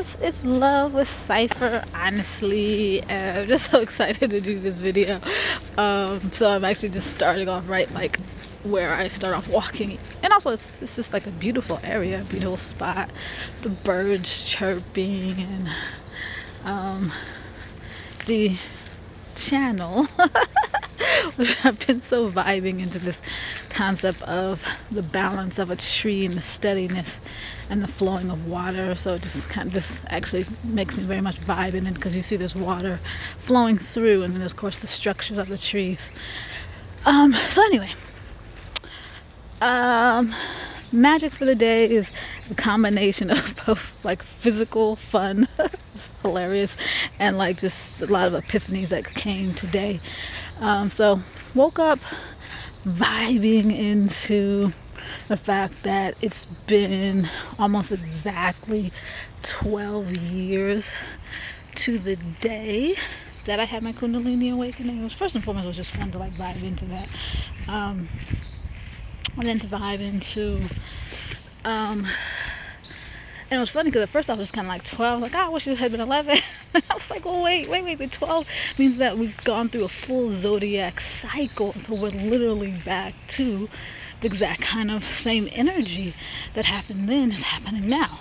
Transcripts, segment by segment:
guys, it's Love with Cypher. Honestly, I'm just so excited to do this video. So I'm actually just starting off right like where I start off walking, and also it's just like a beautiful area, beautiful spot, the birds chirping, and the channel which I've been so vibing into this concept of the balance of a tree and the steadiness and the flowing of water. So it just kind of, this actually makes me very much vibe in it, because you see this water flowing through, and then there's of course the structures of the trees. So anyway, magic for the day is a combination of both like physical fun hilarious, and like just a lot of epiphanies that came today. So woke up vibing into the fact that it's been almost exactly 12 years to the day that I had my Kundalini awakening. It was, first and foremost, it was just fun to like vibe into that, and then to vibe into and it was funny because at first I was kind of like 12, like, I wish it had been 11. I was like, well, wait, the 12 means that we've gone through a full Zodiac cycle. So we're literally back to the exact kind of same energy that happened then is happening now.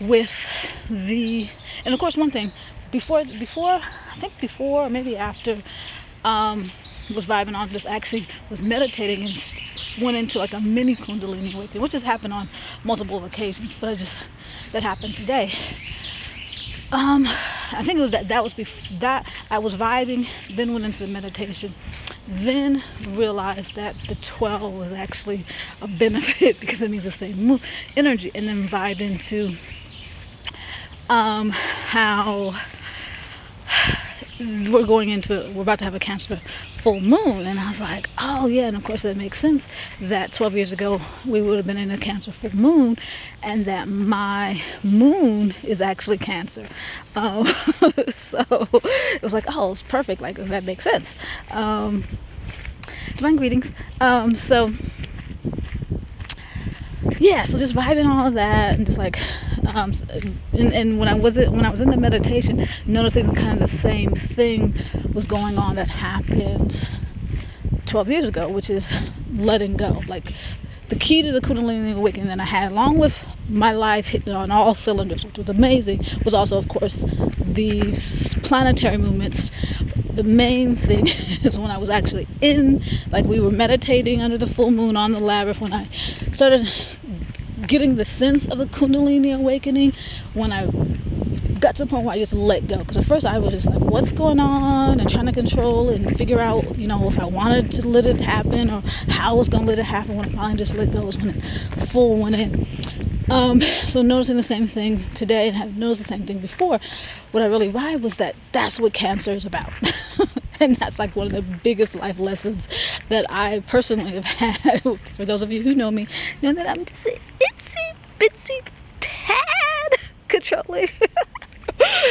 With the, and of course, one thing, before, I think before, or maybe after, was vibing on this, actually was meditating and went into like a mini Kundalini awakening, which has happened on multiple occasions, but that happened today. I think it was that was before that I was vibing, then went into the meditation, then realized that the 12 was actually a benefit because it means the same energy, and then vibed into how we're about to have a Cancer full moon, and I was like, oh yeah, and of course that makes sense that 12 years ago we would have been in a Cancer full moon, and that my moon is actually Cancer. So it was like, oh, it's perfect, like that makes sense. Divine greetings. So yeah, so just vibing all of that, and just like and when I was in the meditation, noticing kind of the same thing was going on that happened 12 years ago, which is letting go. Like the key to the Kundalini awakening that I had, along with my life hitting on all cylinders, which was amazing, was also of course these planetary movements. The main thing is when I was actually like we were meditating under the full moon on the labyrinth, when I started getting the sense of the Kundalini awakening, when I got to the point where I just let go. Because at first I was just like, what's going on, and trying to control and figure out, if I wanted to let it happen or how I was going to let it happen. When I finally just let go was when it full went in. So noticing the same thing today, and have noticed the same thing before, what I really vibe was that that's what Cancer is about. And that's like one of the biggest life lessons that I personally have had. For those of you who know me, know that I'm just an itsy bitsy tad controlling.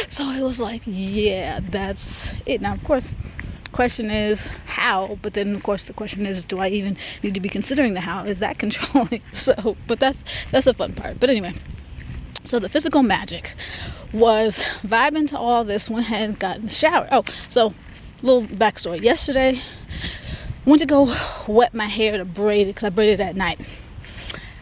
So it was like, yeah, that's it. Now of course, question is how, but then of course the question is, do I even need to be considering the how? Is that controlling? So, but that's the fun part. But anyway, so the physical magic was vibing to all this, went ahead and got in the shower. Oh, so little backstory. Yesterday, went to go wet my hair to braid it, because I braided at night.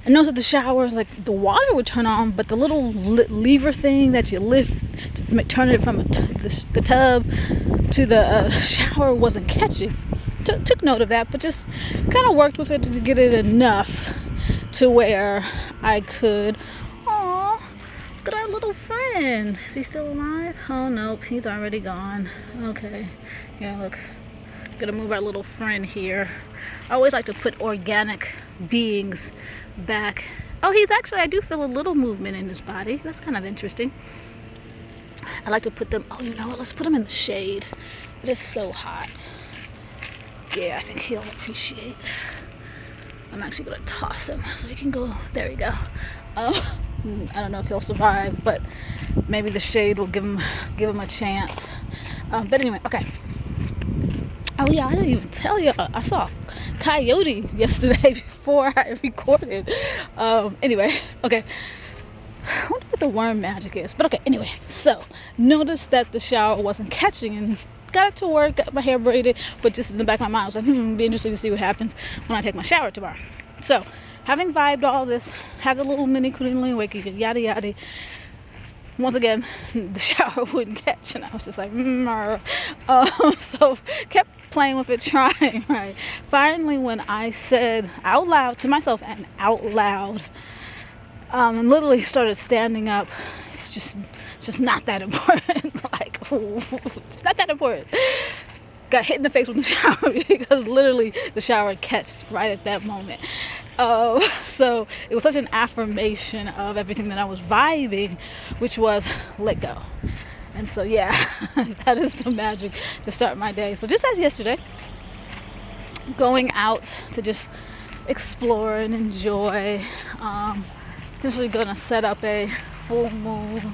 I noticed at the shower, like the water would turn on, but the little lever thing that you lift to turn it from the tub to the shower wasn't catching. Took note of that, but just kind of worked with it to get it enough to where I could. Aw, look at our little friend. Is he still alive? Oh nope, he's already gone. Okay, yeah, look. Gonna move our little friend here. I always like to put organic beings back. Oh, he's actually, I do feel a little movement in his body. That's kind of interesting. I like to put them, oh, you know what, let's put him in the shade. It is so hot. Yeah, I think he'll appreciate. I'm actually gonna toss him so he can go. There we go. I don't know if he'll survive, but maybe the shade will give him a chance. But anyway, okay. Oh yeah, I didn't even tell you. I saw a coyote yesterday before I recorded. Anyway, okay. I wonder what the worm magic is. But okay, anyway, so noticed that the shower wasn't catching and got it to work, got my hair braided, but just in the back of my mind I was like, it'd be interesting to see what happens when I take my shower tomorrow. So having vibed all this, have the little mini Kundalini awakening, yada yada, once again the shower wouldn't catch, and I was just like so kept playing with it, trying, right? Finally, when I said out loud to myself and out loud, and literally started standing up, it's just not that important. Like, it's not that important. Got hit in the face with the shower because literally the shower catched right at that moment. So it was such an affirmation of everything that I was vibing, which was let go. And so yeah, that is the magic to start my day. So just as yesterday, going out to just explore and enjoy, potentially gonna set up a full moon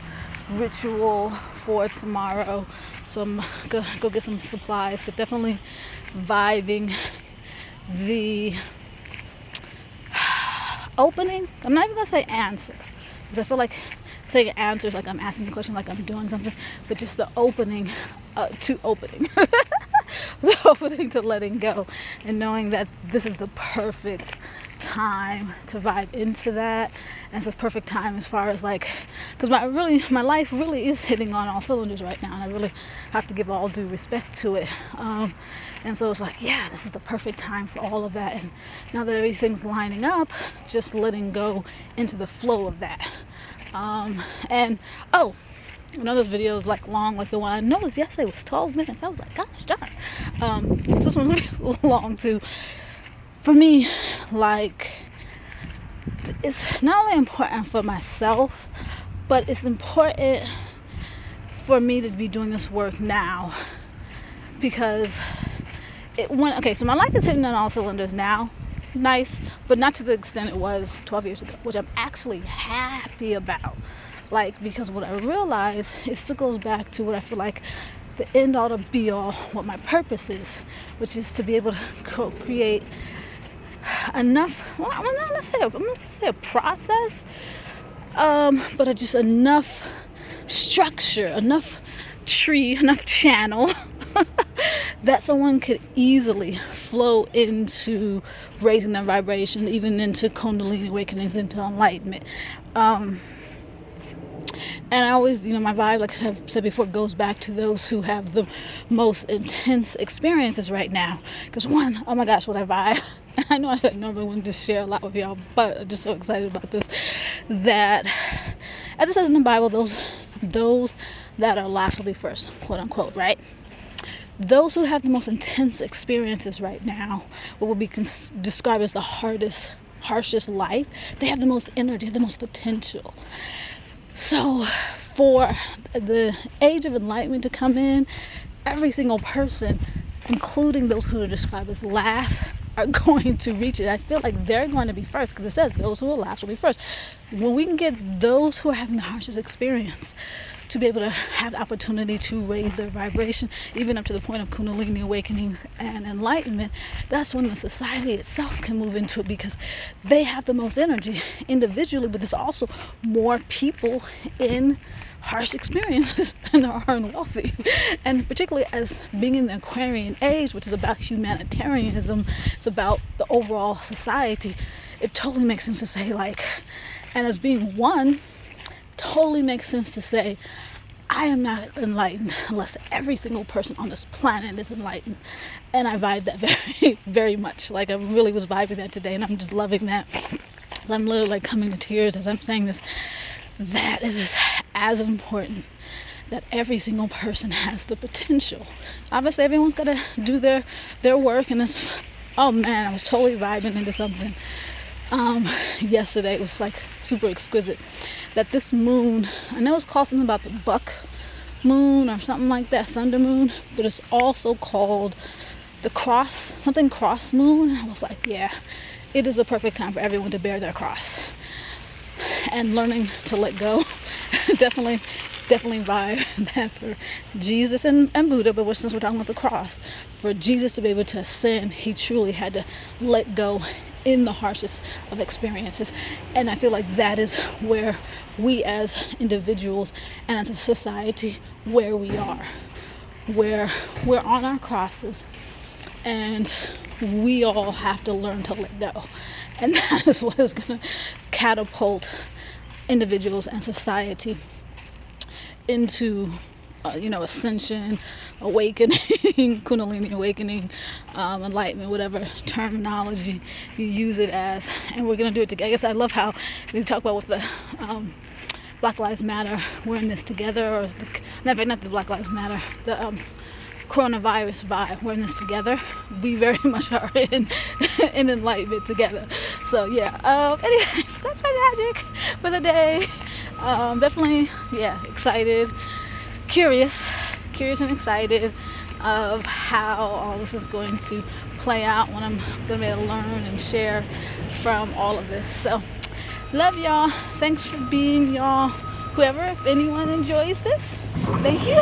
ritual for tomorrow, so I'm gonna go get some supplies, but definitely vibing the opening. I'm not even gonna say answer, because I feel like saying answer is like I'm asking the question, like I'm doing something, but just the opening to opening the opening to letting go, and knowing that this is the perfect time to vibe into that. And it's a perfect time as far as like, because my life really is hitting on all cylinders right now, and I really have to give all due respect to it, and so it's like, yeah, this is the perfect time for all of that. And now that everything's lining up, just letting go into the flow of that. And another video is like long, like the one I noticed yesterday was 12 minutes. I was like, gosh darn. This one's really long too. For me, like, it's not only important for myself, but it's important for me to be doing this work now, because so my life is hitting on all cylinders now, nice, but not to the extent it was 12 years ago, which I'm actually happy about. Like, because what I realize, it still goes back to what I feel like the end all to be all, what my purpose is, which is to be able to create enough, well, I'm not gonna say a process, but just enough structure, enough tree, enough channel that someone could easily flow into raising their vibration, even into Kundalini awakenings, into enlightenment. And I always, my vibe, like I've said before, goes back to those who have the most intense experiences right now. Because one, oh my gosh, what I vibe. And I know I said normally wouldn't just share a lot with y'all, but I'm just so excited about this. That, as it says in the Bible, those that are last will be first, quote unquote, right? Those who have the most intense experiences right now, what would be described as the harshest life, they have the most energy, the most potential. So for the age of enlightenment to come in, every single person, including those who are described as last, are going to reach it. I feel like they're going to be first, because it says those who are last will be first. When we can get those who are having the harshest experience to be able to have the opportunity to raise their vibration, even up to the point of Kundalini awakenings and enlightenment, that's when the society itself can move into it, because they have the most energy individually, but there's also more people in harsh experiences than there are in wealthy. And particularly as being in the Aquarian age, which is about humanitarianism, it's about the overall society, it totally makes sense to say, like, and as being one, totally makes sense to say, I am not enlightened unless every single person on this planet is enlightened. And I vibe that very, very much. Like, I really was vibing that today, and I'm just loving that. I'm literally like coming to tears as I'm saying this. That is as important, that every single person has the potential. Obviously, everyone's got to do their work, and it's, oh man, I was totally vibing into something. Yesterday it was like super exquisite, that this moon, I know it's called something about the buck moon or something like that, thunder moon, but it's also called the cross moon. And I was like, yeah, it is the perfect time for everyone to bear their cross and learning to let go. definitely vibe that for Jesus and Buddha, but since we're talking about the cross, for Jesus to be able to ascend, he truly had to let go in the harshest of experiences. And I feel like that is where we as individuals and as a society, where we are, where we're on our crosses, and we all have to learn to let go. And that is what is going to catapult individuals and society into ascension, awakening, kundalini awakening, enlightenment, whatever terminology you use it as. And we're going to do it together. I guess I love how we talk about with the Black Lives Matter, we're in this together, or not the Black Lives Matter, the coronavirus vibe, we're in this together. We very much are in enlightenment together. So yeah, anyways, that's my magic for the day. Definitely, excited, curious and excited of how all this is going to play out, when I'm gonna be able to learn and share from all of this. So love y'all. Thanks for being y'all. Whoever, if anyone enjoys this, thank you.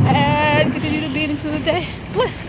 And continue to be an inclusive day. Bliss.